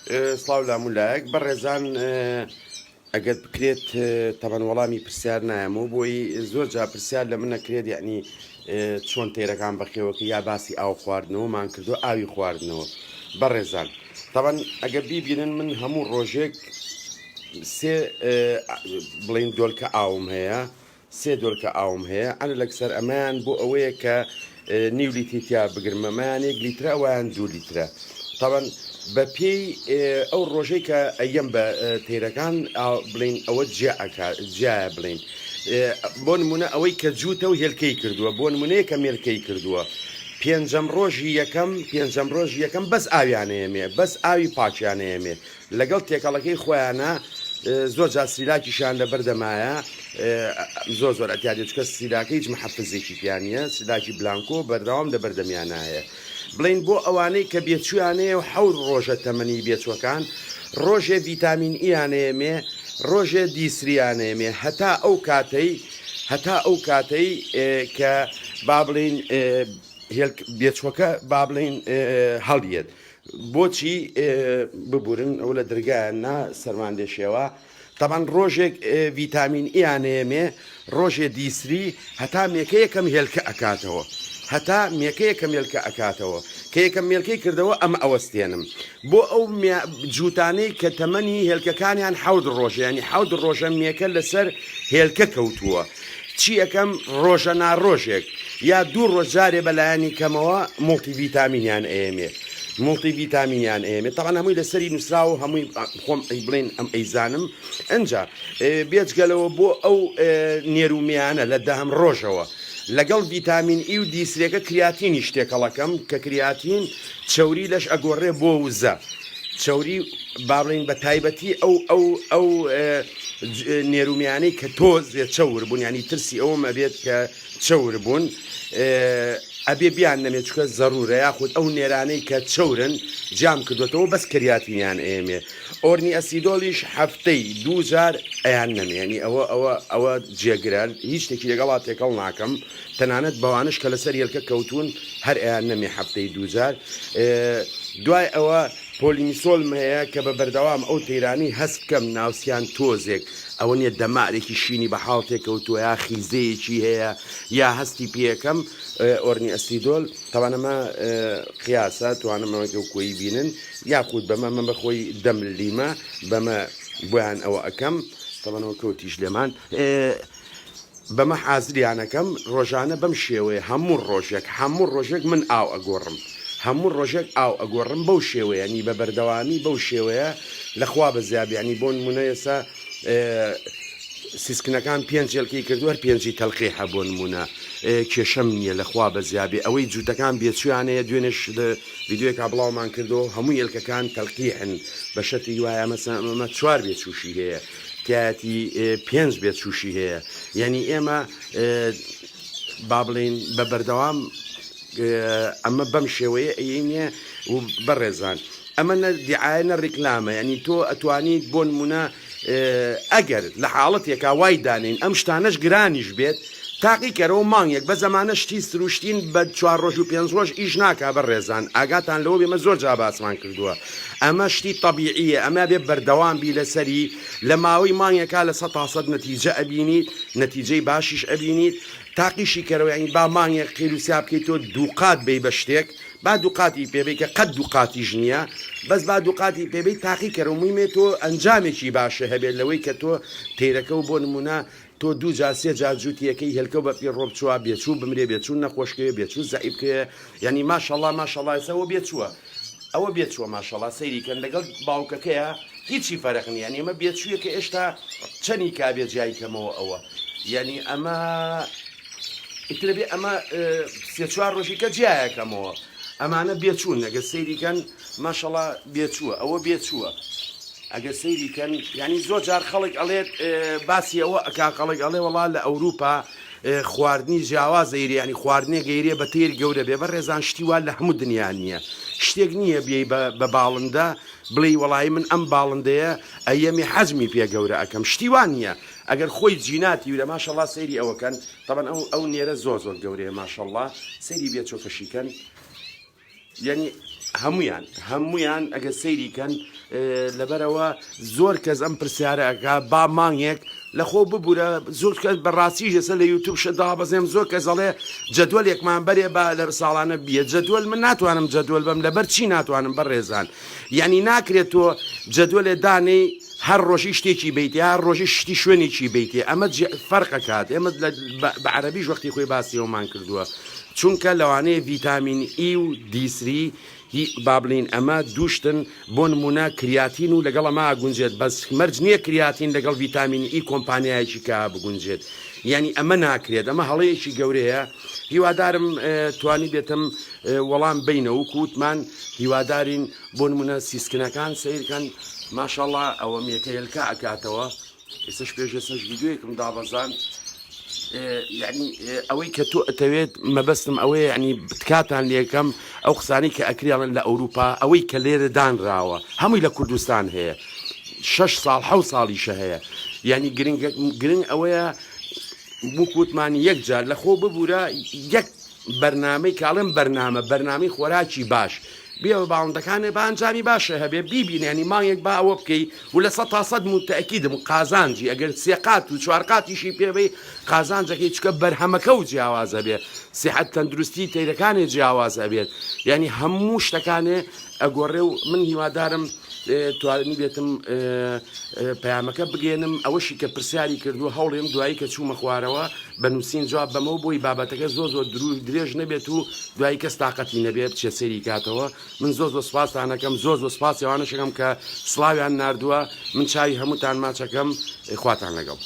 سڵاو لامولایەک بەڕێزان ئەگەر بکرێت تەبەن وەڵامی پرسیار نایەمەوە بۆی زۆر جا پرسیار لە من نەکرێت یعنی چۆن تێرەکان بەخێوەکە یا باسی ئاو خواردنەوەمان کردو ئاوی خواردنەوە بەڕێزان تەبەن ئەگەر بیبینن من هەموو ڕۆژێک سێ بڵین دۆلکە ئاوم هەیە سێ دۆلکە ئاوم هەیە ئەنە لەکسەر ئەمایان بۆ ئەوەیە کە نیو لیتیا بگرمەمایان 1 لیترە ئەویان 2 لیترە تەبەن بە پێی ئەو ڕۆژەی کە ئەیەم بە تێرەکان بڵین ئەوە جیایە بڵین بۆ نمونە ئەوەی کە جووتە و هێلکەی کردووە بۆ نمونەیە کە مێلکەی کردووە پێنجەم ڕۆژی یەکەم بەس ئاویانەیەمێ بەس ئاوی پاچیانەیەمێ لەگەڵ تێکەڵەکەی خۆیانە زۆر جا سیلاکیشان لە بەردەمایە زۆر ئەتیادێت چکە سیلاکە هیچ محەفزێکی پیانە سیلاکی بلانکۆ بەردەوام لە بەردەمیانایە بڵین بۆ ئەوانەی کە بێچویانەیە و 7 ڕۆژە تەمەنی بێچوەکان ڕۆژێ ڤیتامین ئیانەیەمێ ڕۆژێ دیسریانەیەمێ هەتا ئەو کاتەی کە با بڵین بێچوەکە با بڵین هەڵیێت بۆچی ببورن ئەو لە دەرگایاننا ئەسەرماندێشێەوە تەبەن ڕۆژێک ڤیتامین ئیانەیەمێ ڕۆژێ دیسری هەتا مێکە یەکەم هێلکە ئەکاتەوە کە یەکەم مێلکەی کردەوە ئەمە ئەوەستێنم بۆ ئەو جووتانەی کە تەمەنی هێلکەکانیان 7 ڕۆژە ینی 7 ڕۆژە مێکە لەسەر هێلکە کەوتووە چی یەکەم ڕۆژە ناڕۆژێک یا 2 ڕۆژ جارێ بەلایانی کەمەوە مڵتی ڤیتامینیان ئێمێ تەوان هەمووی لەسەری نووسراوە هەمووی خۆم بڵین ئەم ئەیزانم ئەنجا بێجگەلەوە بۆ ئەو نێرومیانە لە دەهم ڕۆژەوە لەگەڵ ڤیتامین ئی و دیسرێکە کریاتینی شتێکەڵەکەم کە کریاتین چەوری لەش ئەگۆڕێ بۆ وزە چەوری بابڵین بە تایبەتی ئەو نێرومیانەی کە تۆزێ چەور بوون ینی ترسی ئەوم ئەبێت کە چەور بوون ئەبێ بیان نەمێت چکە زەڕورە یاخود ئەو نێرانەی کە چەورن جام کردوێتەوە بەس کریاتینیان ئێمێ ئۆرنی ئەسیدۆلیش هەفتەی 2 جار ئەیان نەمێنی ئەوە جێگران هیچ شتێکی لەگەڵا تێکەڵ ناکەم تەنانەت بەوانش کە لەسەر هێلکە کەوتون هەر ئەیان نەمێ هەفتەی 2 جار دوای ئەوە پۆلیمیسۆلم هەیە کە بە بەردەوام ئەو تەیرانی هەست بکەم ناوسیان تۆزێک ئەوە نیە دەمارێکی شینی بە حاڵ تێکەوتووە یا خیزەیەکی هەیە یا هەستی پێەکەم ئۆرنی ئەسیدۆل تەوانەمە قیاسە توانەمەوەکە و کۆی بینن یاخود بەمە من بەخۆی دەملیمە بەمە بۆیان ئەوە ئەەکەم تەوانەوە کەوتیش لێمان بەمە حازریانەکەم ڕۆژانە بەم شێوەیە هەموو ڕۆژێک من ئاو ئەگۆڕم بەو شێوەیە نی بە بەردەوامی بەو شێوەیە لەخوا بە زیابیانی بۆ نمونە ئێستا سیسکنەکان 5 هێلکەی کردو هەر 5 تەلقی هەبوو نمونە کێشەم نییە لەخوا بە زیابێ ئەوەی جووتەکان بێچویانەیە دوێنش ڤیددیوەکە بڵاومان کردو هەموو هێلکەکان تەلقیحن بە شەتی وایە مەسەمە 4 بێچوشی هەیە تایەتی 5 بێچوشی هەیە یعنی ئێمە با بڵین بە بەردەوام ئەمە بەم شێوەیە ئەینە و بەڕێزان ئەمە دیعاەنە ڕیکلامە ینی تۆ ئەتوانیت بۆ نمونە ئەگەر لە حاڵەتێکا وای دانین ئەم شتانەش گرانیش بێت تاقی کەرەوە مانگێک بە زەمانە شتی سروشتین بە 4 ڕۆژ و 5 ڕۆژ ئیش ناکا بەڕێزان ئاگاتان لەوە بێمە زۆر جا باسمان کردووە ئەمە شتی تەبیعیە ئەمە بێ بەردەوام بی لەسەری لە ماوەی مانگێکا لە 100% نەتیجە ئەبینیت نەتیجەی باشیش ئەبینیت تاقیشی کەرەوە ینی با مانگێک قیلوسیا بکەیتەوە دووقات بێ بە شتێک با دووقاتی پێبێت کە قەت دووقاتیش نییە بەس با دووقاتی پێبێت تاقی کەرەوە مویمێت تۆ ئەنجامێکی باشە هەبێت لەوەی کە تۆ تێرەکە و بۆ نمونە تۆ 2 جار 3 جار جووتیەکەی هێلکە بە پێ ڕۆبچووە بێچوو بمرێ بێچوو نەخۆشکەوێ بێچوو زەعیبکەوێ ینی ماشەڵڵا ئێسەوە بێچووە ماشەڵڵا سەیریکەن لەگەڵ باوکەکەیە هیچی فەرق نییە ئێمە بێچوویەکە ئێشتا چەنی کابێ جایکەمەوە ئەوە یعنی ئەمە ئیتربێ ئەمە 3-4 ڕۆژی کە جیایەکەمەوە ئەمانە بێچوون ئەگە سەیریکەن ماشەڵڵا ئەوە بێچووە ئەگە سەیریکەن ینی زۆر جار خەڵک ئەڵێت باسی ئەوە ئەکاقەڵک ئەڵێ وڵا لە ئەوروپا خواردنی جیاوازەیری ینی خواردنێ گەیرێ بە تێر گەورە بێ بە ڕێزان شتیوان لە هەموو دنیان نییە شتێک نییە بێ بە باڵندە بڵێ وەڵی من ئەم باڵندەیە ئەیەمی حەزمی پێ گەورە ئەەکەم شتیوان نییە ئەگەر خۆی جیناتی ویرە ماشەڵڵا سەیری ئەوەکەن تەبەن ئەو نێرە زۆر گەورەیە ماشەڵڵا سەیری بێت چۆکەشیکەن یعنی هەمویان ئەگە سەیریکەن لەبەرەوە زۆر کەس ئەم پرسیارەکە با مانگێک لەخۆ ببوورە زۆر کەس بەڕاستی ێستا لە یوتوب شەدا بەزێم زۆر کەس دەڵێ جەدوەلێکمان بەرێ بە لە ساڵانە بیە جەدوەل من ناتوانم جەدوەل بم لەبەر چی ناتوانم بەڕێزان یعنی ناکرێت تۆ جەدوەلێ دانەی هەر ڕۆژی شتێکی بیتێ هەر ڕۆژی شتی شوێنێکی بیتێ ئەمە فەرقەکات ئێمە بە عەرەبیش وەختی خۆی باسیەوەمان کردووە چونکە لەوانەیە ڤیتامین ئی و دیسری با بڵین ئەمە دووشتن بۆ نمونە کریاتین و لەگەڵ ئەمە گونجێت بەس مەرج نییە کریاتین لەگەڵ ڤیتامین ئی کۆمپانیایەکی کا بگونجێت یعنی ئەمە ناکرێت ئەمە هەڵەیەکی گەورەیە هیوادارم توانی بێتم وەڵام بینەوە کووتمان هیوادارین بۆ نمونە سیسکنەکان سیرکەن ماشەڵڵا ئەوە میەکەیلکە ئەکاتەوە ئێستش پێشێسش ڤیدیۆیەکم دابەزان یعنی ئەوەی کە تۆ ئەتەوێت مەبەستم ئەوەیە ینی بتکاتان لێکەم ئەو قسانی کە ئەکریاڵن لە ئەوروپا ئەوەی کە لێرە دانراوە هەمووی لە کوردستان هەیە 6 ساڵ 7 ساڵیشە هەیە یعنی گرنگ ئەوەیە بووکوتمانی یەکجار لە خۆ ببوورە یەک بەرنامەی کاڵم بەرنامەی خۆراکی باش بێەوە باوەندەکانێ بە ئەنجامی باشە هەبێ بیبینێنی مانگێک با ئەوە بکەی و لە 100 متەکیدم قازانجی ئەگەر سێقات و چوارقاتیشی پێبەی قازانجەکەی چکە بەرهەمەکە و جیاوازە بێ سیحەت تەندروستی تەیرەکانی جیاوازە بێت یعنی هەموو شتەکانێ ئەگۆڕێ و من هیوادارم توانی بێتم پەیامەکە بگێنم ئەوەشی کە پرسیاری کردو هەوڵێم دوایی کە چوومە خوارەوە بە نووسین جواب بەمەوە بۆی بابەتەکە زۆر درێژ نەبێت و دوایی کەس تااقەتی نەبێت بچێ سەیری کاتەوە من زۆر سوپاسانەکەم زۆر سوپاسیوانەشەکەم کە سڵاویان نردووە من چاوی هەمووتان ماچەکەم خواتان لەگەڵ